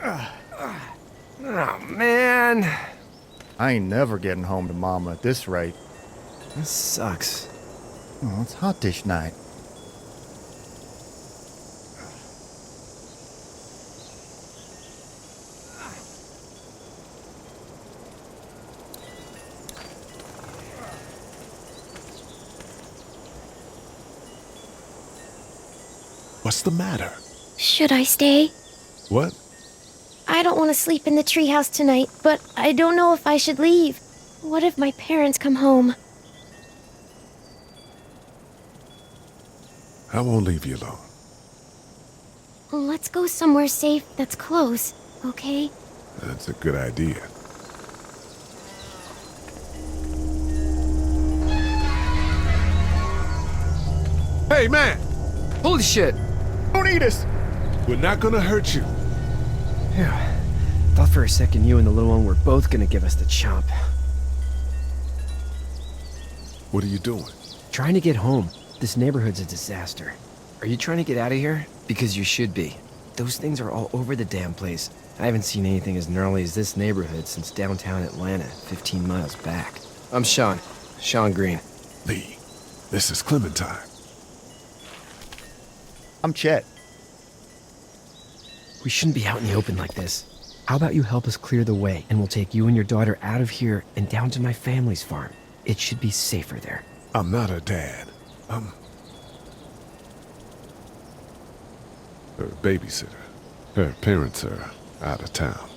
Oh, man. I ain't never getting home to Mama at this rate. This sucks. Oh, it's hot dish night. What's the matter? Should I stay? What? I don't want to sleep in the treehouse tonight, but I don't know if I should leave. What if my parents come home? I won't leave you alone. Let's go somewhere safe that's close, okay? That's a good idea. Hey, man! Holy shit. Don't eat us! We're not gonna hurt you. Yeah. Thought for a second you and the little one were both gonna give us the chomp. What are you doing? Trying to get home. This neighborhood's a disaster. Are you trying to get out of here? Because you should be. Those things are all over the damn place. I haven't seen anything as gnarly as this neighborhood since downtown Atlanta, 15 miles back. I'm Sean. Sean Green. Lee, this is Clementine. I'm Chet. We shouldn't be out in the open like this. How about you help us clear the way, and we'll take you and your daughter out of here and down to my family's farm. It should be safer there. I'm not her dad. I'm her babysitter. Her parents are out of town.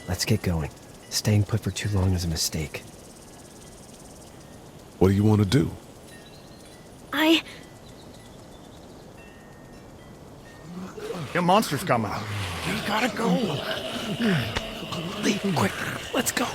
Let's get going. Staying put for too long is a mistake. What do you want to do? The monster's coming. We gotta go. Lee, quick, let's go.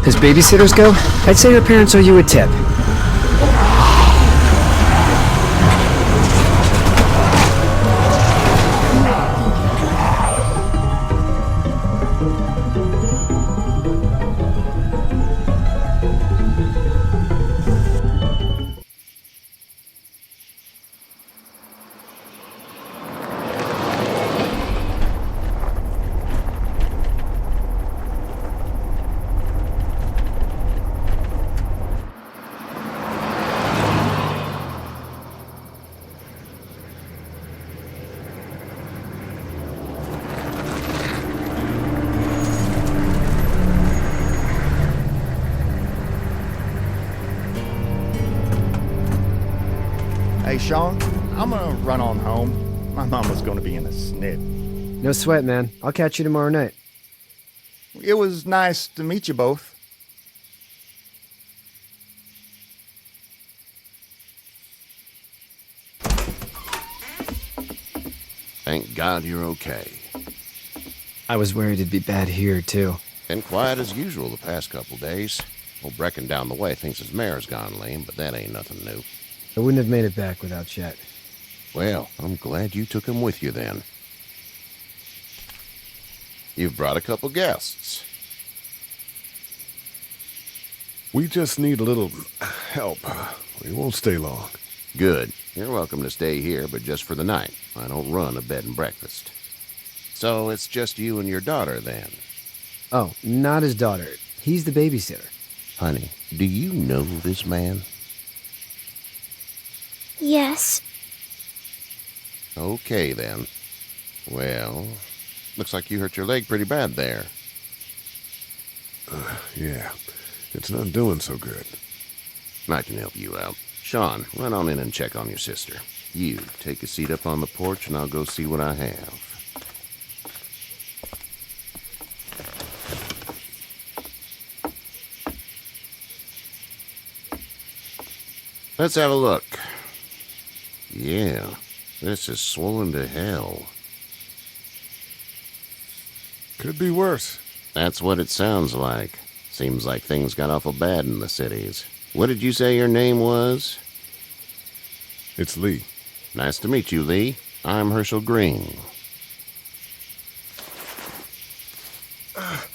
As babysitters go, I'd say her parents owe you a tip. Hey, Sean, I'm gonna run on home. My mama's gonna be in a snit. No sweat, man. I'll catch you tomorrow night. It was nice to meet you both. Thank God you're okay. I was worried it'd be bad here, too. Been quiet as usual the past couple days. Old Brecken down the way thinks his mare's gone lame, but that ain't nothing new. I wouldn't have made it back without Chet. Well, I'm glad you took him with you then. You've brought a couple guests. We just need a little help. We won't stay long. Good. You're welcome to stay here, but just for the night. I don't run a bed and breakfast. So it's just you and your daughter then? Oh, not his daughter. He's the babysitter. Honey, do you know this man? Yes. Okay, then. Well, looks like you hurt your leg pretty bad there. Yeah, it's not doing so good. I can help you out. Sean, run on in and check on your sister. You, take a seat up on the porch and I'll go see what I have. Let's have a look. Yeah, this is swollen to hell. Could be worse. That's what it sounds like. Seems like things got awful bad in the cities. What did you say your name was? It's Lee. Nice to meet you, Lee. I'm Herschel Green.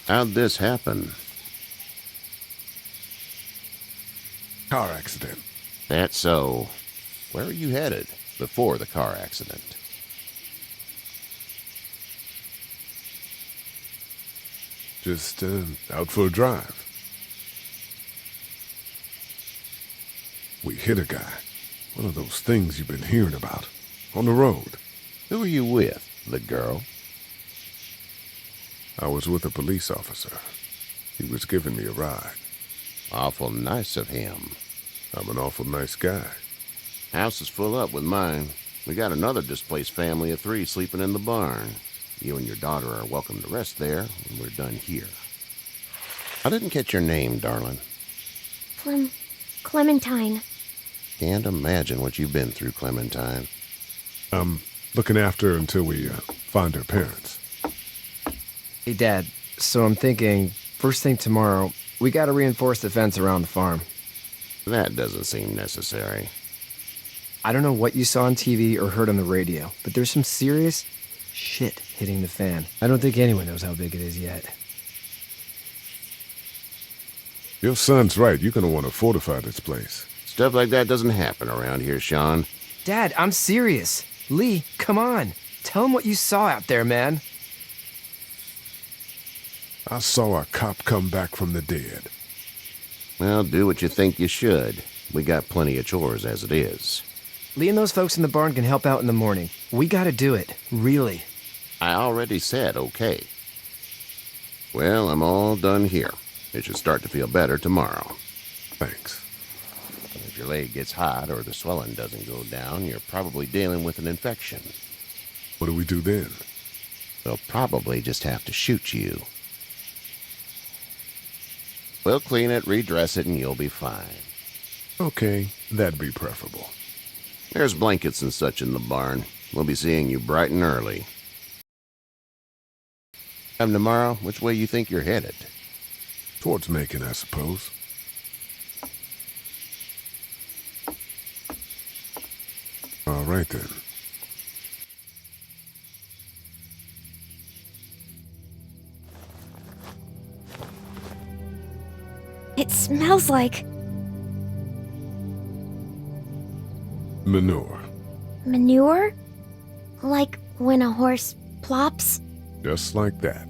How'd this happen? Car accident. That's so. Where are you headed before the car accident? Just out for a drive. We hit a guy. One of those things you've been hearing about. On the road. Who are you with? The girl? I was with a police officer. He was giving me a ride. Awful nice of him. I'm an awful nice guy. House is full up with mine. We got another displaced family of 3 sleeping in the barn. You and your daughter are welcome to rest there when we're done here. I didn't catch your name, darling. Clementine. Can't imagine what you've been through, Clementine. I'm looking after her until we find her parents. Hey, Dad, so I'm thinking, first thing tomorrow, we gotta reinforce the fence around the farm. That doesn't seem necessary. I don't know what you saw on TV or heard on the radio, but there's some serious shit hitting the fan. I don't think anyone knows how big it is yet. Your son's right. You're gonna want to fortify this place. Stuff like that doesn't happen around here, Sean. Dad, I'm serious. Lee, come on. Tell him what you saw out there, man. I saw a cop come back from the dead. Well, do what you think you should. We got plenty of chores as it is. Lee and those folks in the barn can help out in the morning. We gotta do it. Really. I already said okay. Well, I'm all done here. It should start to feel better tomorrow. Thanks. If your leg gets hot or the swelling doesn't go down, you're probably dealing with an infection. What do we do then? They'll probably just have to shoot you. We'll clean it, redress it, and you'll be fine. Okay, that'd be preferable. There's blankets and such in the barn. We'll be seeing you bright and early. Come tomorrow, which way you think you're headed? Towards Macon, I suppose. All right, then. It smells like Manure. manure? Like when a horse plops? Just like that.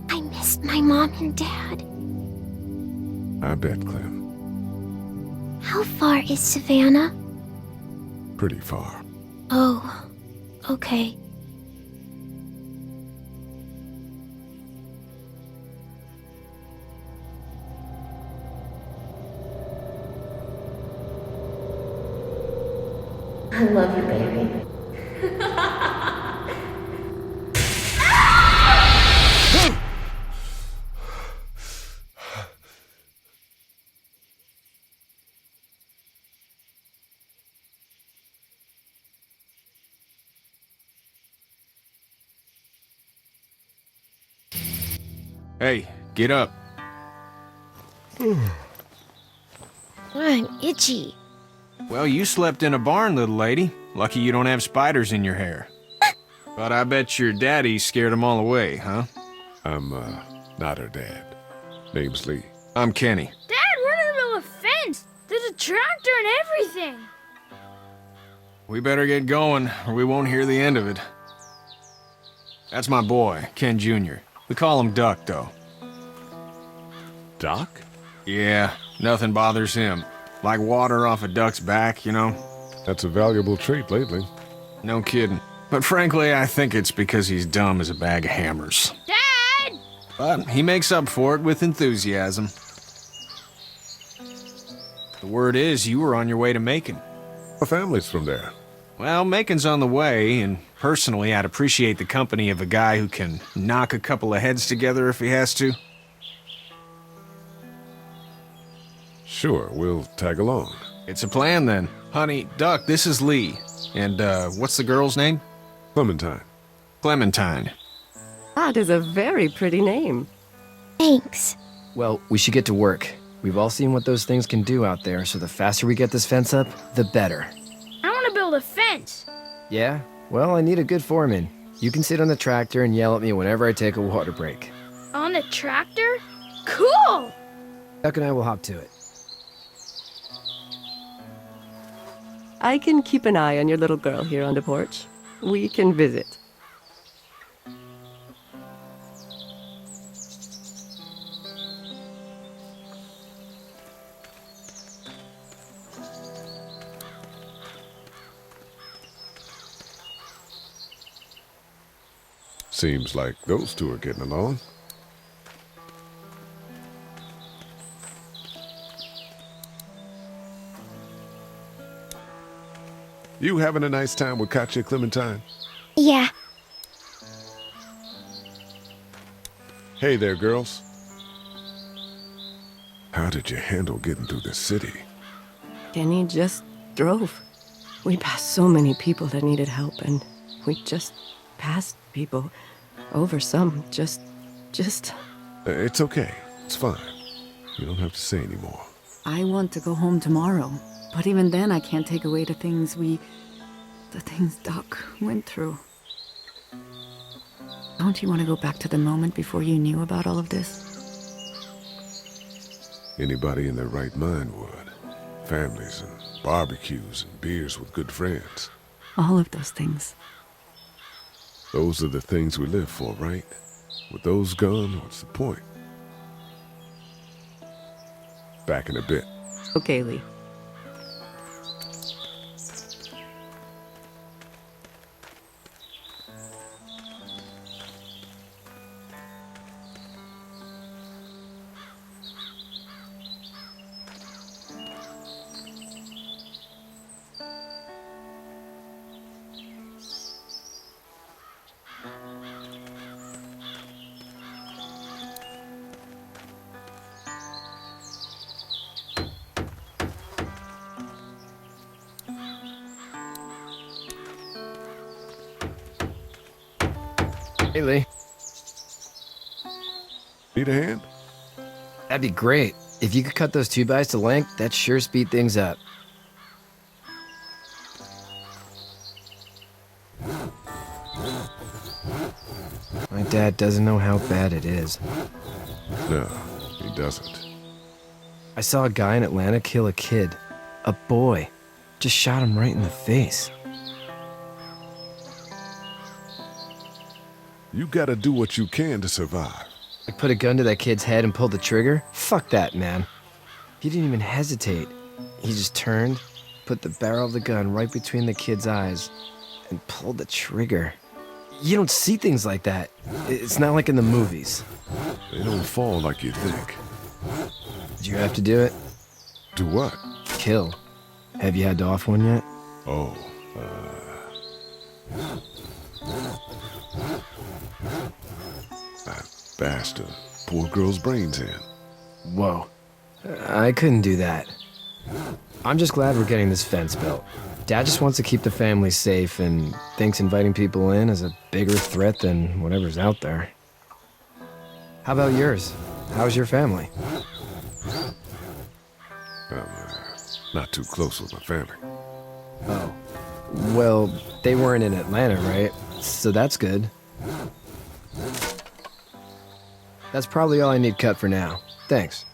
I miss my mom and dad. I bet, Clem. How far is Savannah? Pretty far. Oh, okay. I love you, baby. Hey, get up. I'm itchy. Well, you slept in a barn, little lady. Lucky you don't have spiders in your hair. But I bet your daddy scared them all away, huh? I'm, not her dad. Name's Lee. I'm Kenny. Dad, we're in the middle of a fence. There's a tractor and everything. We better get going, or we won't hear the end of it. That's my boy, Ken Jr. We call him Duck, though. Doc? Yeah, nothing bothers him. Like water off a duck's back, you know? That's a valuable trait lately. No kidding. But frankly, I think it's because he's dumb as a bag of hammers. Dad! But he makes up for it with enthusiasm. The word is you were on your way to Macon. Our family's from there. Well, Macon's on the way, and personally, I'd appreciate the company of a guy who can knock a couple of heads together if he has to. Sure, we'll tag along. It's a plan then. Honey, Duck, this is Lee. And, what's the girl's name? Clementine. Clementine. That is a very pretty name. Thanks. Well, we should get to work. We've all seen what those things can do out there, so the faster we get this fence up, the better. I want to build a fence. Yeah? Well, I need a good foreman. You can sit on the tractor and yell at me whenever I take a water break. On a tractor? Cool! Duck and I will hop to it. I can keep an eye on your little girl here on the porch. We can visit. Seems like those two are getting along. You having a nice time with Katya, Clementine? Yeah. Hey there, girls. How did you handle getting through the city? Kenny just drove. We passed so many people that needed help, and we just passed people. Over some. Just... It's okay. It's fine. You don't have to say anymore. I want to go home tomorrow. But even then, I can't take away the things Doc went through. Don't you want to go back to the moment before you knew about all of this? Anybody in their right mind would. Families and barbecues and beers with good friends. All of those things. Those are the things we live for, right? With those gone, what's the point? Back in a bit. Okay, Lee. Hey, Lee. Need a hand? That'd be great. If you could cut those 2x to length, that'd sure speed things up. My dad doesn't know how bad it is. No, he doesn't. I saw a guy in Atlanta kill a kid. A boy. Just shot him right in the face. You gotta do what you can to survive. Like put a gun to that kid's head and pull the trigger? Fuck that, man. He didn't even hesitate. He just turned, put the barrel of the gun right between the kid's eyes, and pulled the trigger. You don't see things like that. It's not like in the movies. They don't fall like you think. Did you have to do it? Do what? Kill. Have you had to off one yet? Oh, I bashed a poor girl's brains in. Whoa. I couldn't do that. I'm just glad we're getting this fence built. Dad just wants to keep the family safe and thinks inviting people in is a bigger threat than whatever's out there. How about yours? How's your family? I'm not too close with my family. Oh. Well, they weren't in Atlanta, right? So that's good. That's probably all I need cut for now. Thanks.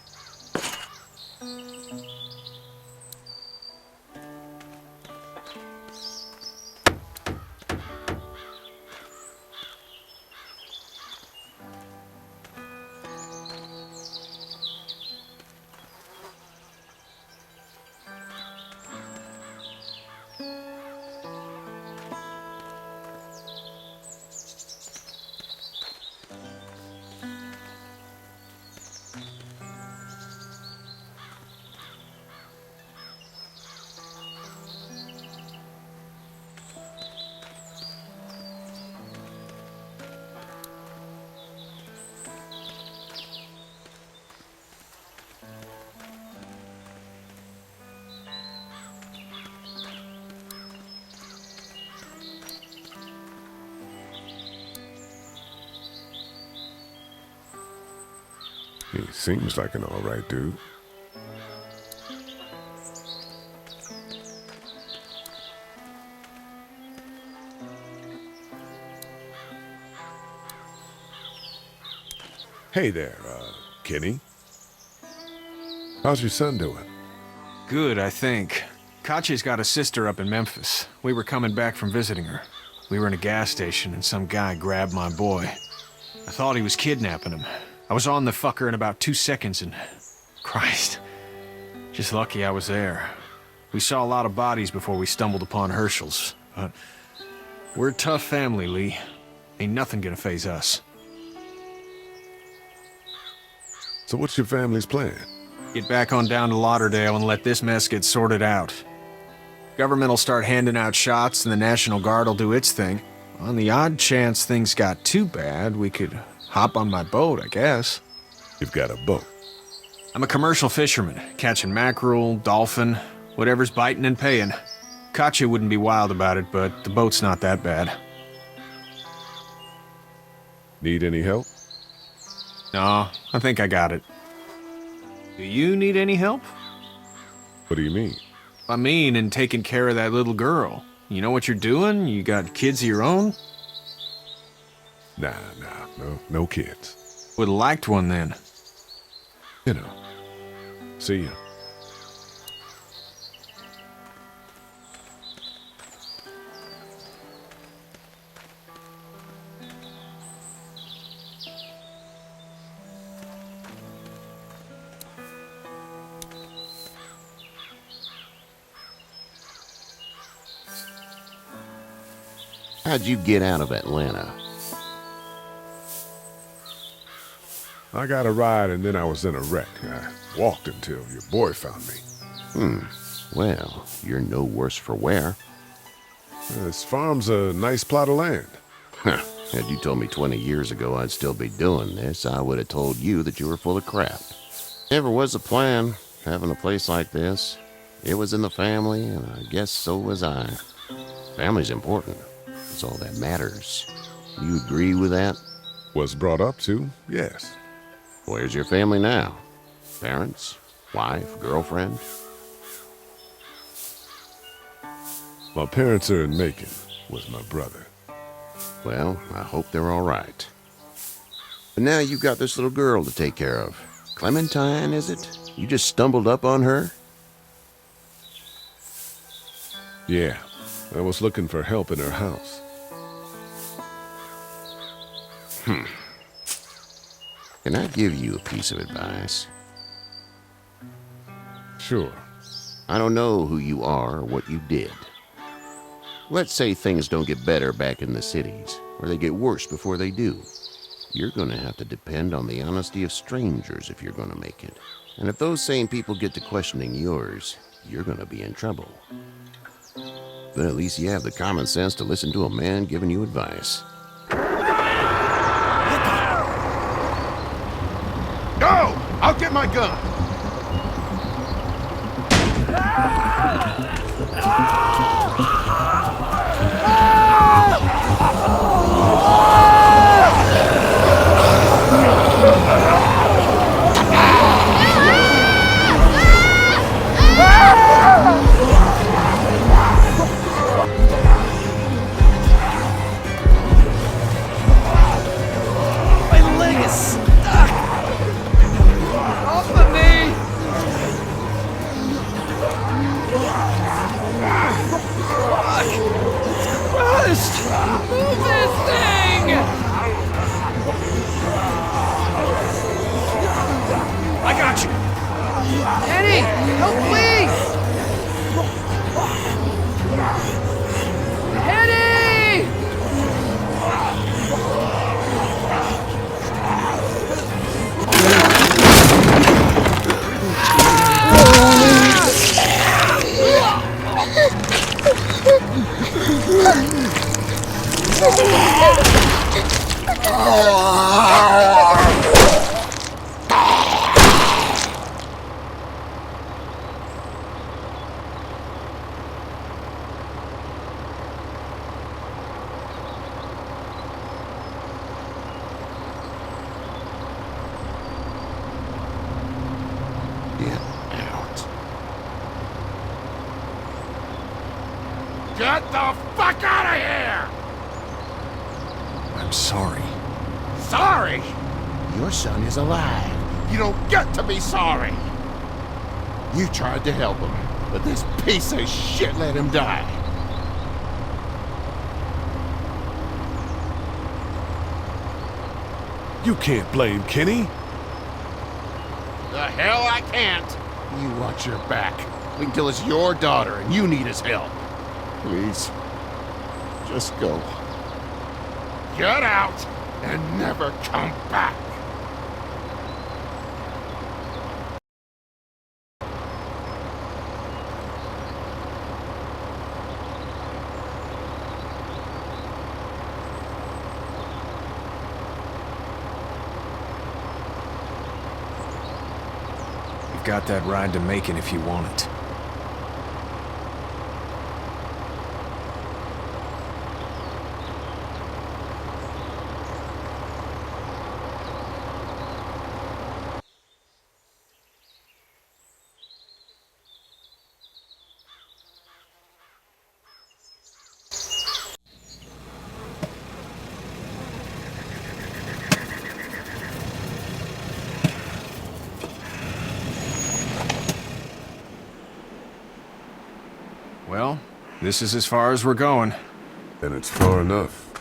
He seems like an alright dude. Hey there, Kenny. How's your son doing? Good, I think. Katya's got a sister up in Memphis. We were coming back from visiting her. We were in a gas station and some guy grabbed my boy. I thought he was kidnapping him. I was on the fucker in about 2 seconds and... Christ. Just lucky I was there. We saw a lot of bodies before we stumbled upon Herschel's. But we're a tough family, Lee. Ain't nothing gonna faze us. So what's your family's plan? Get back on down to Lauderdale and let this mess get sorted out. Government will start handing out shots and the National Guard will do its thing. On the odd chance things got too bad, we could hop on my boat, I guess. You've got a boat. I'm a commercial fisherman, catching mackerel, dolphin, whatever's biting and paying. Katya wouldn't be wild about it, but the boat's not that bad. Need any help? No, I think I got it. Do you need any help? What do you mean? I mean, in taking care of that little girl. You know what you're doing? You got kids of your own? Nah, no kids. Would've liked one then. You know. See ya. How'd you get out of Atlanta? I got a ride and then I was in a wreck. I walked until your boy found me. Well, you're no worse for wear. This farm's a nice plot of land. Huh. Had you told me 20 years ago I'd still be doing this, I would have told you that you were full of crap. Never was a plan, having a place like this. It was in the family, and I guess so was I. Family's important. It's all that matters. You agree with that? Was brought up to, yes. Where's your family now? Parents? Wife? Girlfriend? My parents are in Macon with my brother. Well, I hope they're all right. But now you've got this little girl to take care of. Clementine, is it? You just stumbled up on her? Yeah, I was looking for help in her house. Can I give you a piece of advice? Sure. I don't know who you are or what you did. Let's say things don't get better back in the cities, or they get worse before they do. You're gonna have to depend on the honesty of strangers if you're gonna make it. And if those same people get to questioning yours, you're gonna be in trouble. But at least you have the common sense to listen to a man giving you advice. Go! I'll get my gun! My leg is stuck! Off of me! Christ! Move this thing! I got you! Eddie! Help, please! Eddie! Get the fuck out of here! I'm sorry. Sorry? Your son is alive. You don't get to be sorry. You tried to help him, but this piece of shit let him die. You can't blame Kenny. The hell I can't. You watch your back. Wait until it's your daughter and you need his help. Please, just go. Get out and never come back. You've got that ride to Macon if you want it. Well, this is as far as we're going. And it's far enough.